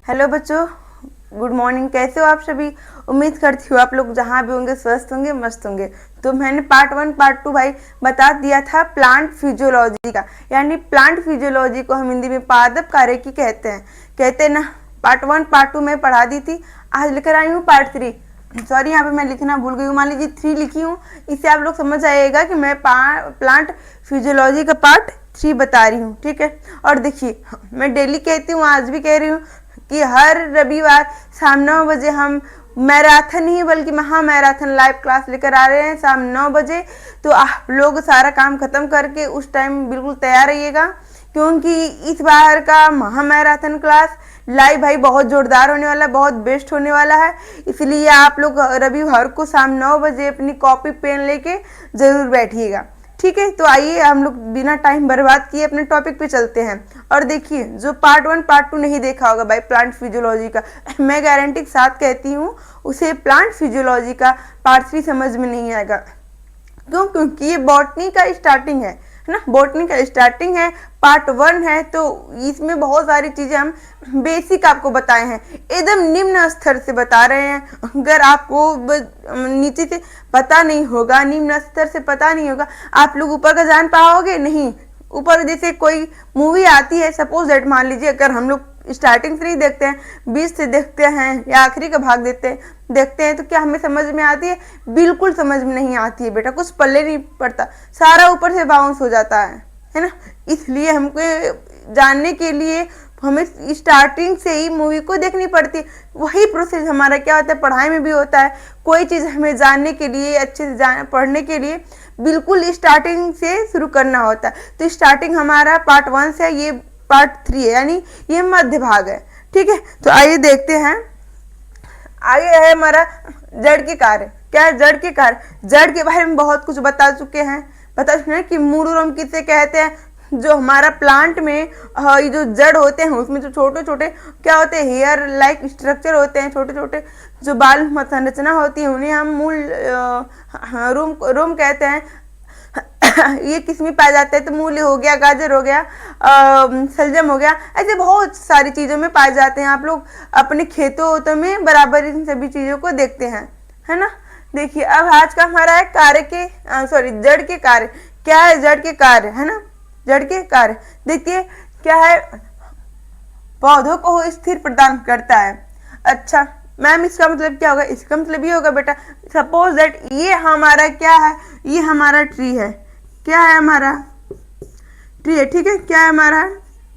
Hello बच्चों, good morning. कैसे हो आप सभी? उम्मीद करती हूँ आप लोग जहाँ भी होंगे स्वस्थ होंगे, मस्त होंगे। तो मैंने पार्ट 1 पार्ट 2 भाई बता दिया था प्लांट फिजियोलॉजी का, यानी प्लांट फिजियोलॉजी को हम हिंदी में पादप कार्यकी कहते हैं ना। पार्ट 1 पार्ट 2 में पढ़ा दी थी। आज लेकर आई हूँ पार्ट 3। सॉरी, यहाँ पे मैं लिखना भूल गई हूँ, मान लीजिए 3 लिखी हूँ। इससे आप लोग समझ आएगा कि मैं प्लांट फिजियोलॉजी का पार्ट 3 बता रही हूँ, ठीक है। और देखिए, मैं डेली कहती हूँ, आज भी कह रही हूँ कि हर रविवार शाम 9 बजे हम मैराथन ही बल्कि महा मैराथन लाइव क्लास लेकर आ रहे हैं शाम 9 बजे। तो आप लोग सारा काम खत्म करके उस टाइम बिल्कुल तैयार रहिएगा, क्योंकि इस बार का महा मैराथन क्लास लाइव भाई बहुत जोरदार होने वाला है, बहुत बेस्ट होने वाला है। इसलिए आप लोग रविवार को शाम 9 बजे अपनी कॉपी पेन लेके जरूर बैठिएगा, ठीक है। तो आइए हम लोग बिना टाइम बर्बाद किए अपने टॉपिक पे चलते हैं। और देखिए, जो पार्ट 1 पार्ट 2 नहीं देखा होगा भाई प्लांट फिजियोलॉजी का, मैं गारंटी के साथ कहती हूँ उसे प्लांट फिजियोलॉजी का पार्ट 3 समझ में नहीं आएगा। क्यों? क्योंकि ये बॉटनी का स्टार्टिंग है ना, बॉटनी का स्टार्टिंग है, पार्ट 1 है। तो इसमें बहुत सारी चीजें हम बेसिक आपको बताए हैं, एकदम निम्न स्तर से बता रहे हैं। अगर आपको नीचे से पता नहीं होगा, निम्न स्तर से पता नहीं होगा, आप लोग ऊपर का जान पाओगे नहीं। ऊपर जैसे कोई मूवी आती है, सपोज दैट मान लीजिए अगर हम लोग स्टार्टिंग से नहीं देखते हैं, 20 से देखते हैं या आखिरी का भाग देखते हैं तो क्या हमें समझ में आती है? बिल्कुल समझ में नहीं आती है बेटा, कुछ पल्ले नहीं पड़ता, सारा ऊपर से बाउंस हो जाता है ना। इसलिए हमको जानने के लिए हमें स्टार्टिंग से ही मूवी को देखनी पड़ती है। वही प्रोसेस हमारा क्या होता है, पढ़ाई में भी होता है। कोई चीज़ हमें जानने के लिए, अच्छे से पढ़ने के लिए बिल्कुल स्टार्टिंग से शुरू करना होता है। तो स्टार्टिंग हमारा पार्ट 1 से, ये पार्ट 3 है, यानी ये मध्य भाग है, ठीक है। तो आइए देखते हैं। आगे है हमारा जड़ के कार्य। क्या है जड़ के कार्य? जड़ के बारे में बहुत कुछ बता चुके हैं कि मूल और हम किसे कहते हैं। जो हमारा प्लांट में ये जो जड़ होते हैं उसमें जो छोटे छोटे क्या होते हैं, हेयर लाइक स्ट्रक्चर होते हैं, छोटे छोटे जो बाल संरचना होती है, उन्हें हम मूल रूम कहते हैं। ये किस में पाया जाता है? तो मूली हो गया, गाजर हो गया, शलजम हो गया, ऐसे बहुत सारी चीज़ों में पाए जाते हैं। आप लोग अपने खेतों में बराबर इन सभी चीज़ों को देखते हैं, है ना। देखिए, अब आज का हमारा है जड़ के कार्य। क्या है जड़ के कार्य, है ना। जड़ के कार्य देखिए क्या है, पौधों को स्थिर प्रदान करता है। अच्छा मैम, इसका मतलब क्या होगा? इसका मतलब ये होगा बेटा, सपोज दैट ये हमारा क्या है, ये हमारा ट्री है। क्या है? हमारा ट्री है, ठीक है। क्या है? हमारा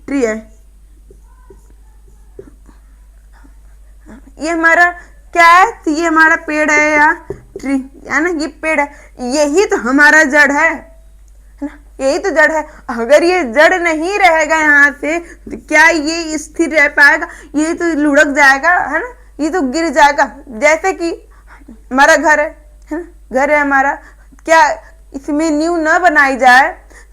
ट्री है। ये हमारा क्या है? तो ये हमारा पेड़ है या ट्री, है ना, ये पेड़ है। यही तो हमारा जड़ है ना, यही तो जड़ है। अगर ये जड़ नहीं रहेगा यहाँ से तो क्या ये स्थिर रह पाएगा? ये तो लुढ़क जाएगा, है ना, ये तो गिर जाएगा। जैसे कि हमारा घर है ना, घर है हमारा, क्या इसमें नींव न बनाई जाए,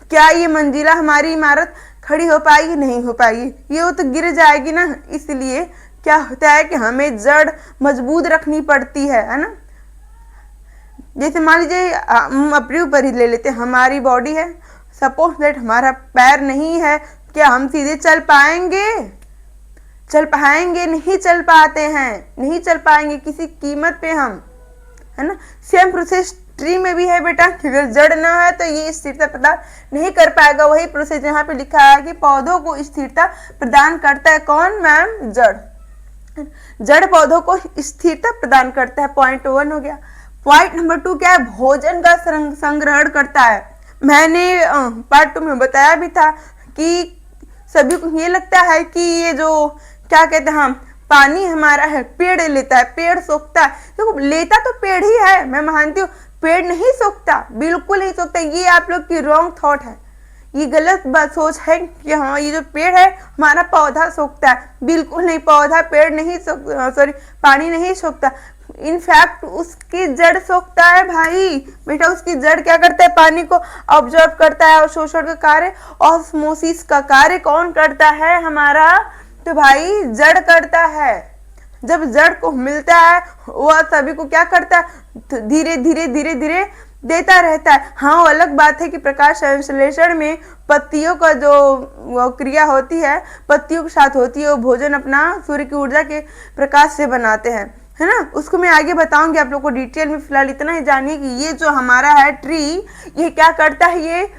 क्या ये मंजिला हमारी इमारत खड़ी हो पाएगी? नहीं हो पाएगी, ये तो गिर जाएगी ना। इसलिए क्या होता है कि हमें जड़ मजबूत रखनी पड़ती है ना। जैसे मान लीजिए हम अपने ऊपर ही ले लेते हैं, हमारी बॉडी है, सपोज दैट हमारा पैर नहीं है, क्या हम सीधे चल पाएंगे? चल पाएंगे? नहीं चल पाते हैं, नहीं चल पाएंगे किसी कीमत पे हम, है ना। सेम प्रोसेस ट्री में भी है बेटा, अगर जड़ ना है तो ये स्थिरता प्रदान नहीं कर पाएगा। वही प्रोसेस यहाँ पे लिखा है कि पौधों को स्थिरता प्रदान करता है कौन मैम? जड़। जड़ पौधों को स्थिरता प्रदान करता है। पॉइंट 1 हो गया। पॉइंट नंबर 2 क्या है? भोजन का संग्रहण करता है। मैंने पार्ट 2 में बताया भी था कि सभी को ये लगता है कि ये जो क्या कहते हैं, हम पानी हमारा है, पेड़ लेता है, पेड़ सोखता है। देखो, लेता तो पेड़ ही है, मैं मानती हूँ, पेड़ नहीं सोखता, बिल्कुल नहीं सोखता। ये आप लोग की रॉन्ग थॉट है, ये गलत बात सोच है कि हाँ ये जो पेड़ है हमारा पौधा सोखता है। बिल्कुल नहीं, पौधा पेड़ नहीं पानी नहीं सोखता। इनफैक्ट उसकी जड़ सोखता है भाई बेटा। उसकी जड़ क्या करता है? पानी को ऑब्जर्व करता है, और शोषण का कार्य, ऑस्मोसिस का कार्य कौन करता है? हमारा तो भाई जड़ करता है। जब जड़ को मिलता है वह सभी को क्या करता है? धीरे धीरे धीरे धीरे देता रहता है। हाँ, वो अलग बात है कि प्रकाश संश्लेषण में पत्तियों का जो वो क्रिया होती है, पत्तियों के साथ होती है, वो भोजन अपना सूर्य की ऊर्जा के प्रकाश से बनाते हैं, है ना। उसको मैं आगे बताऊंगी आप लोग को डिटेल में। फिलहाल इतना ही जानिए कि ये जो हमारा है ट्री, ये क्या करता है, ये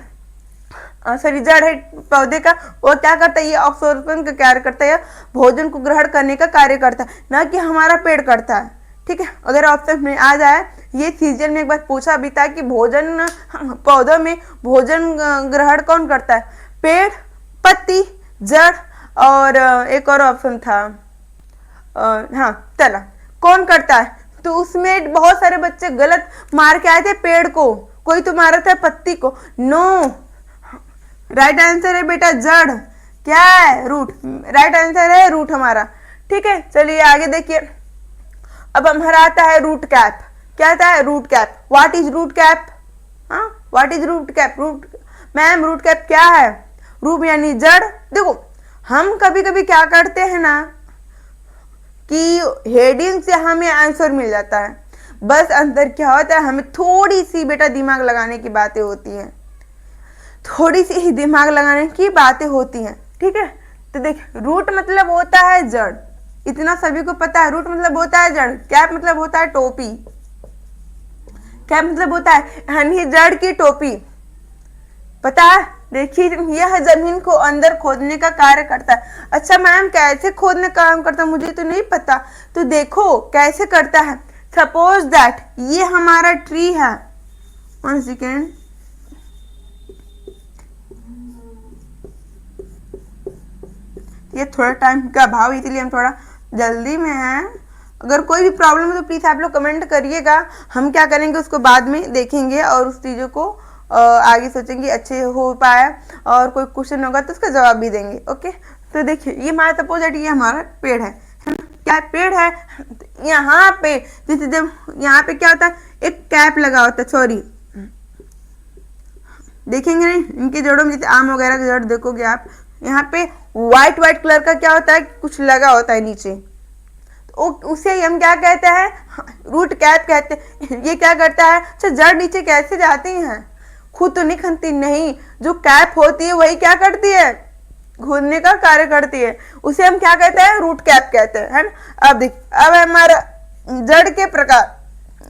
सॉरी जड़ है पौधे का, वो क्या करता है, ये अब्सॉर्प्शन का कार्य करता है, भोजन को ग्रहण करने का कार्य करता है, ना कि हमारा पेड़ करता है। ठीक है, अगर ऑप्शन में आ जाए, ये सीजन में एक बार पूछा भी था कि भोजन पौधों में भोजन ग्रहण कौन करता है, पेड़, पत्ती, जड़, और एक और ऑप्शन था, हाँ तला, कौन करता है। तो उसमें बहुत सारे बच्चे गलत मार के आए थे पेड़ को, कोई तो मारा था पत्ती को। नो, राइट आंसर है बेटा जड़। क्या है, रूट। राइट आंसर है रूट हमारा। ठीक है, चलिए आगे देखिए। अब हमारा आता है रूट कैप। क्या आता है, root cap. What is root cap, हाँ what is root cap, root ma'am root cap क्या है, रूट यानी जड़। देखो हम कभी कभी क्या करते हैं ना कि हेडिंग से हमें आंसर मिल जाता है, बस अंतर क्या होता है, हमें थोड़ी सी बेटा दिमाग लगाने की बातें होती हैं, थोड़ी सी ही दिमाग लगाने की बातें होती हैं। ठीक है, तो देख रूट मतलब होता है जड़, इतना सभी को पता है। रूट मतलब होता है जड़, कैप मतलब होता है टोपी, कैप मतलब होता है यानी जड़ की टोपी, पता है। देखिए यह जमीन को अंदर खोदने का कार्य करता है। अच्छा मैम कैसे खोदने का काम करता है, मुझे तो नहीं पता। तो देखो कैसे करता है। सपोज दैट ये हमारा ट्री है, 1 सेकेंड, ये थोड़ा टाइम का अभाव इसलिए हम थोड़ा जल्दी में हैं। अगर कोई भी प्रॉब्लम है तो प्लीज़ आप लोग कमेंट करिएगा, हम क्या करेंगे उसको बाद में देखेंगे और उस चीज़ों को आगे सोचेंगे अच्छे हो पाए, और कोई क्वेश्चन होगा तो उसका जवाब भी देंगे। ओके, तो देखिए ये हमारा सपोज ये हमारा पेड़ है ना, क्या पेड़ है। यहाँ पे जैसे जब यहाँ पे क्या होता है, एक कैप लगा होता है, सॉरी देखेंगे नहीं इनकी जड़ों में, जैसे आम वगैरह की जड़ देखोगे आप, यहाँ पे व्हाइट व्हाइट कलर का क्या होता है, कुछ लगा होता है नीचे, तो उसे हम क्या कहते हैं, रूट कैप कहते हैं। ये क्या करता है, अच्छा जड़ नीचे कैसे जाती हैं, खुद तो नहीं खनती, नहीं, जो कैप होती है वही क्या करती है, घूमने का कार्य करती है, उसे हम क्या कहते हैं, रूट कैप कहते हैं, है ना। अब देख, अब हमारा जड़ के प्रकार,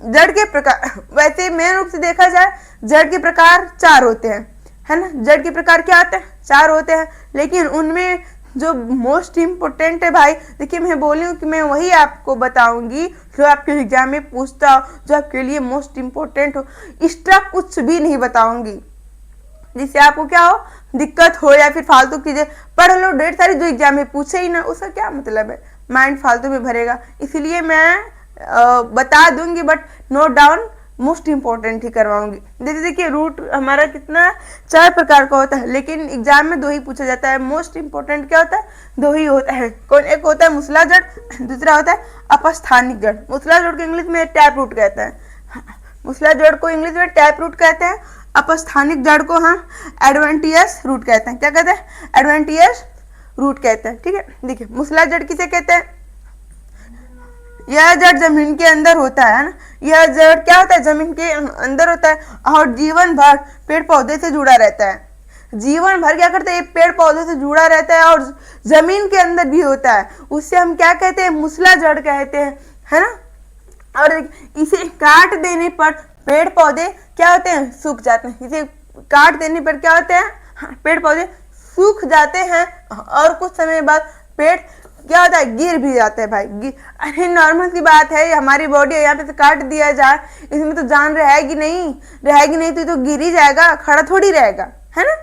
जड़ के प्रकार वैसे मेन रूप से देखा जाए जड़ के प्रकार 4 होते हैं, है ना। जड़ के प्रकार क्या होते हैं, 4 होते हैं, लेकिन उनमें जो मोस्ट इम्पोर्टेंट है भाई, देखिए मैं बोली हूँ कि मैं वही आपको बताऊंगी जो आपके एग्जाम में पूछता हो, जो आपके लिए मोस्ट इम्पोर्टेंट हो, एक्स्ट्रा कुछ भी नहीं बताऊंगी जिससे आपको क्या हो, दिक्कत हो या फिर फालतू चीजें पढ़ लो ढेर सारी जो एग्जाम में पूछे ही ना, उसका क्या मतलब है, माइंड फालतू में भरेगा। इसलिए मैं बता दूंगी but note down most important ही करवाऊंगी। जैसे देखिए रूट हमारा कितना 4 प्रकार का होता है, लेकिन एग्जाम में 2 ही पूछा जाता है। मोस्ट इंपॉर्टेंट क्या होता है, 2 ही होता है। कौन, एक होता है मूसला जड़, दूसरा होता है अपस्थानिक जड़। मूसला जड़ को इंग्लिश में टैप रूट कहते हैं, मूसला जड़ को इंग्लिश में टैप रूट कहते हैं, अपस्थानिक जड़ को हम एडवेंटियस रूट कहते हैं। क्या कहते हैं, एडवेंटियस रूट कहते हैं। ठीक है, देखिए मूसला जड़ किसे कहते हैं, यह जड़ जमीन के अंदर होता है ना, यह जड़ क्या होता है, जमीन के अंदर होता है और जीवन भर पेड़ पौधे से जुड़ा रहता है। जीवन भर क्या करता है, ये पेड़ पौधे से जुड़ा रहता है और जमीन के अंदर भी होता है, उससे हम क्या कहते हैं, मूसला जड़ कहते हैं, है ना। और इसे काट देने पर पेड़ पौधे क्या होते हैं, सूख जाते हैं। इसे काट देने पर क्या होते हैं, पेड़ पौधे सूख जाते हैं और कुछ समय बाद पेड़ क्या होता है, गिर भी जाता है भाई। अरे नॉर्मल सी बात है, हमारी बॉडी यहाँ पे से काट दिया जाए, इसमें तो जान रहेगी नहीं तो गिर ही जाएगा, खड़ा थोड़ी रहेगा, है ना।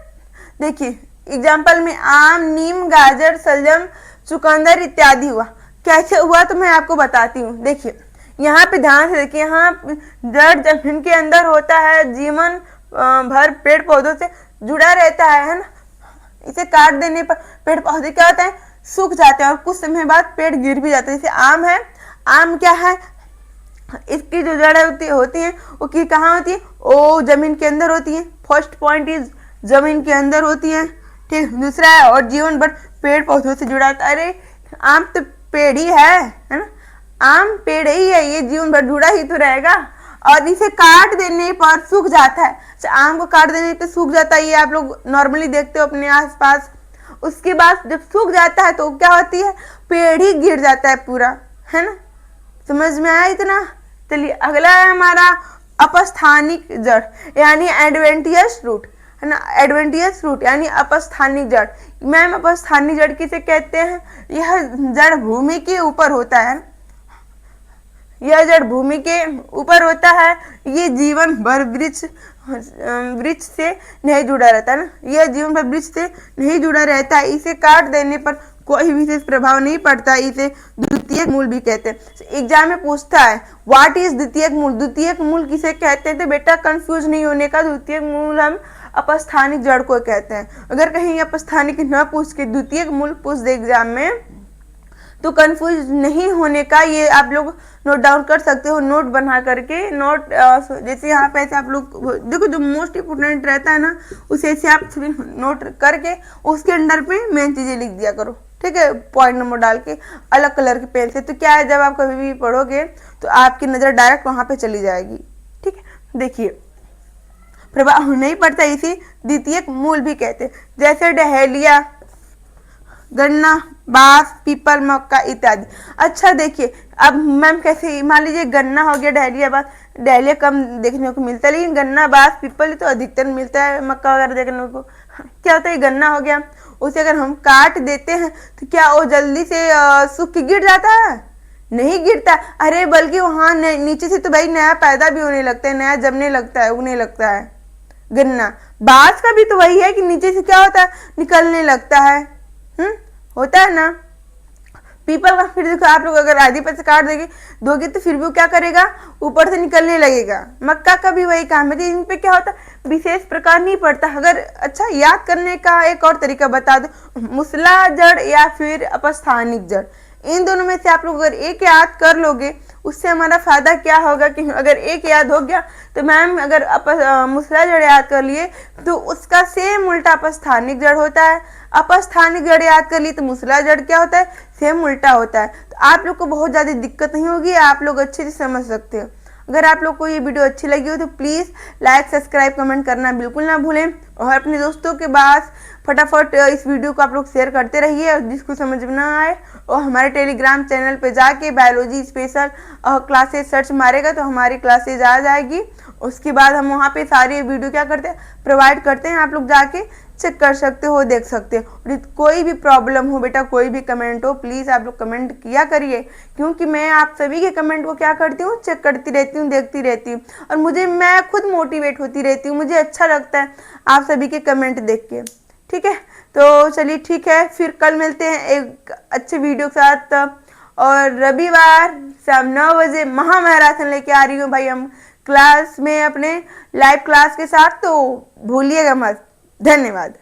देखिए एग्जाम्पल में आम, नीम, गाजर, सलजम, चुकंदर इत्यादि हुआ। कैसे हुआ तो मैं आपको बताती हूँ। देखिए यहाँ पे ध्यान से देखिए, यहाँ जड़ जमीन के अंदर होता है, जीवन भर पेड़ पौधों से जुड़ा रहता है ना। इसे काट देने पर पेड़ पौधे क्या होते हैं, सूख जाते हैं और कुछ समय बाद पेड़ गिर भी जाते हैं। जैसे आम है, आम क्या है, इसकी जो जड़ें होती हैं वो की कहाँ होती है, वो जमीन के अंदर होती है। फर्स्ट पॉइंट इज जमीन के अंदर होती है, ठीक। दूसरा है और जीवन भर पेड़ पौधों से जुड़ा होता है। अरे आम तो पेड़ ही है ना, आम पेड़ ही है, ये जीवन भर जुड़ा ही तो रहेगा। और इसे काट देने पर सूख जाता है। आम को काट देने पर सूख जाता है, ये आप लोग नॉर्मली देखते हो अपने आसपास। उसके बाद जब सूख जाता है तो क्या होती है, पेड़ ही गिर जाता है पूरा, है ना। समझ में आया इतना। चलिए अगला है हमारा अपस्थानिक जड़ यानी एडवेंटियस रूट, है ना। एडवेंटियस रूट यानी अपस्थानिक जड़। मैम अपस्थानिक जड़ किसे कहते हैं? यह जड़ भूमि के ऊपर होता है, यह जड़ भूमि के ऊपर होता है। ये जीवन भर वृक्ष से नहीं जुड़ा रहता है ना, यह जीवन भर वृक्ष से नहीं जुड़ा रहता है। इसे काट देने पर कोई विशेष प्रभाव नहीं पड़ता, इसे द्वितीयक मूल भी कहते हैं। एग्जाम में पूछता है व्हाट इज द्वितीयक मूल, द्वितीयक मूल किसे कहते हैं? तो बेटा कंफ्यूज नहीं होने का, द्वितीयक मूल हम अपस्थानिक जड़ को कहते हैं। अगर कहीं अपस्थानिक न पूछ के द्वितीयक मूल पूछ दे एग्जाम में तो कंफ्यूज नहीं होने का, ये आप लोग नोट डाउन कर सकते हो, नोट बना करके। नोट जैसे यहाँ पे ऐसे आप लोग देखो, जो मोस्ट इम्पोर्टेंट रहता है ना उसे ऐसे आप नोट करके उसके अंडर पे मेन चीजें लिख दिया करो, ठीक है, पॉइंट नंबर डाल के अलग कलर के पेन से। तो क्या है, जब आप कभी भी पढ़ोगे तो आपकी नजर डायरेक्ट वहां पे चली जाएगी, ठीक है। देखिए प्रभाव नहीं पड़ता, इसे द्वितीयक मूल भी कहते हैं। जैसे डहेलिया, गन्ना, बांस, पीपल, मक्का इत्यादि। अच्छा देखिए अब मैम कैसे, मान लीजिए गन्ना हो गया, डहेलिया, बांस। डहेलिया कम देखने को मिलता है, लेकिन गन्ना, बांस, पीपल तो अधिकतर मिलता है, मक्का वगैरह देखने को। क्या होता है, गन्ना हो गया, उसे अगर हम काट देते हैं तो क्या वो जल्दी से सूख के गिर जाता है? नहीं गिरता, अरे बल्कि वहां नीचे से तो भाई नया पैदा भी होने लगता है, नया जमने लगता है, उगने लगता है। गन्ना, बांस का भी तो वही है कि नीचे से क्या होता है, निकलने लगता है, होता है ना। पीपल का फिर देखो, आप लोग अगर आधी पर से काट दोगे तो फिर भी वो क्या करेगा, ऊपर से निकलने लगेगा। मक्का का भी वही काम है, इन पे क्या होता है, विशेष प्रकार नहीं पड़ता। अगर अच्छा याद करने का एक और तरीका बता दो, मुसला जड़ या फिर अपस्थानिक जड़, इन दोनों में से आप लोग अगर एक याद कर लोगे उससे हमारा फायदा क्या होगा कि अगर एक याद हो गया तो मैम अगर मुसला जड़ याद कर लिए तो उसका सेम उल्टा अपस्थानिक जड़ होता है। अपस्थानिक जड़ याद कर ली तो मुसला जड़ क्या होता है, सेम उल्टा होता है। तो आप लोग को बहुत ज़्यादा दिक्कत नहीं होगी, आप लोग अच्छे से समझ सकते हो। अगर आप लोग को ये वीडियो अच्छी लगी हो तो प्लीज़ लाइक, सब्सक्राइब, कमेंट करना बिल्कुल ना भूलें और अपने दोस्तों के पास फटाफट इस वीडियो को आप लोग शेयर करते रहिए। और जिसको समझ में ना आए और हमारे टेलीग्राम चैनल पे जाके बायोलॉजी स्पेशल क्लासेस सर्च मारेगा तो हमारी क्लासेज आ जाएगी। उसके बाद हम वहाँ पे सारी वीडियो क्या करते हैं, प्रोवाइड करते हैं, आप लोग जाके चेक कर सकते हो, देख सकते हो। कोई भी प्रॉब्लम हो बेटा, कोई भी कमेंट हो, प्लीज़ आप लोग कमेंट किया करिए, क्योंकि मैं आप सभी के कमेंट को क्या करती हूँ, चेक करती रहती हूँ, देखती रहती हूँ और मैं खुद मोटिवेट होती रहती हूँ। मुझे अच्छा लगता है आप सभी के कमेंट देख के, ठीक है। तो चलिए ठीक है, फिर कल मिलते हैं एक अच्छे वीडियो के साथ। और रविवार शाम 9 बजे महामैराथन लेके आ रही हूँ भाई, हम क्लास में अपने लाइव क्लास के साथ, तो भूलिएगा मत। धन्यवाद।